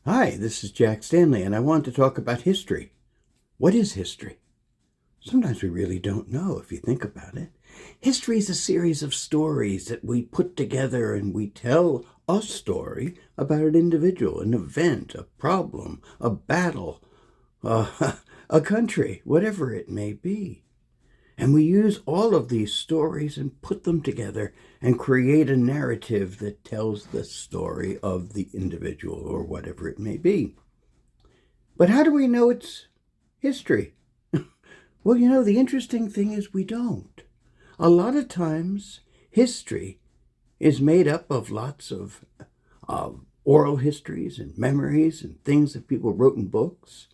Hi, this is Jack Stanley, and I want to talk about history. What is history? Sometimes we really don't know if you think about it. History is a series of stories that we put together and we tell a story about an individual, an event, a problem, a battle, a country, whatever it may be. And we use all of these stories and put them together and create a narrative that tells the story of the individual or whatever it may be. But how do we know it's history? Well, the interesting thing is we don't. A lot of times, history is made up of lots of oral histories and memories and things that people wrote in books.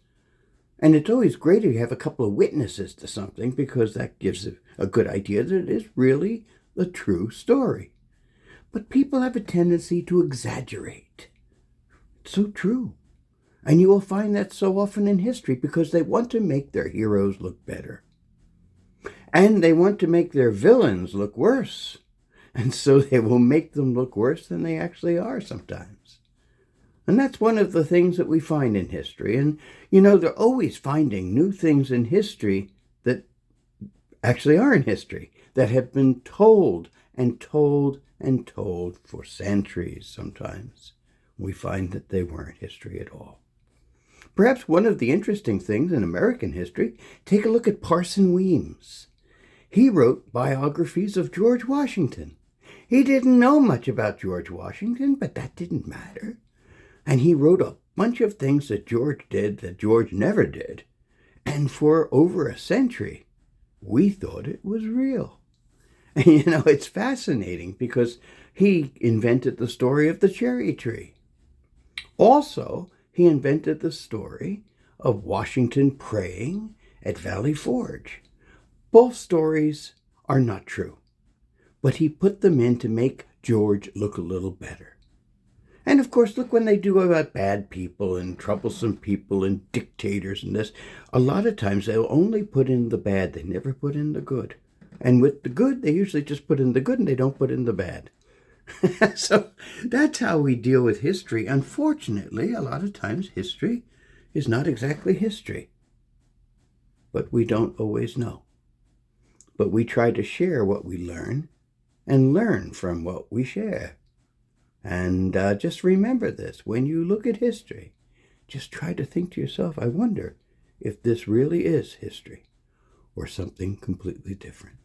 And it's always great if you have a couple of witnesses to something because that gives a good idea that it is really the true story. But people have a tendency to exaggerate. It's so true. And you will find that so often in history because they want to make their heroes look better. And they want to make their villains look worse. And so they will make them look worse than they actually are sometimes. And that's one of the things that we find in history. And, they're always finding new things in history that actually are in history, that have been told and told and told for centuries sometimes. We find that they weren't history at all. Perhaps one of the interesting things in American history, take a look at Parson Weems. He wrote biographies of George Washington. He didn't know much about George Washington, but that didn't matter. And he wrote a bunch of things that George did that George never did. And for over a century, we thought it was real. And it's fascinating because he invented the story of the cherry tree. Also, he invented the story of Washington praying at Valley Forge. Both stories are not true, but he put them in to make George look a little better. And of course, look when they do about bad people and troublesome people and dictators and this, a lot of times they'll only put in the bad, they never put in the good. And with the good, they usually just put in the good and they don't put in the bad. So that's how we deal with history. Unfortunately, a lot of times history is not exactly history. But we don't always know. But we try to share what we learn and learn from what we share. And just remember this, when you look at history, just try to think to yourself, I wonder if this really is history or something completely different.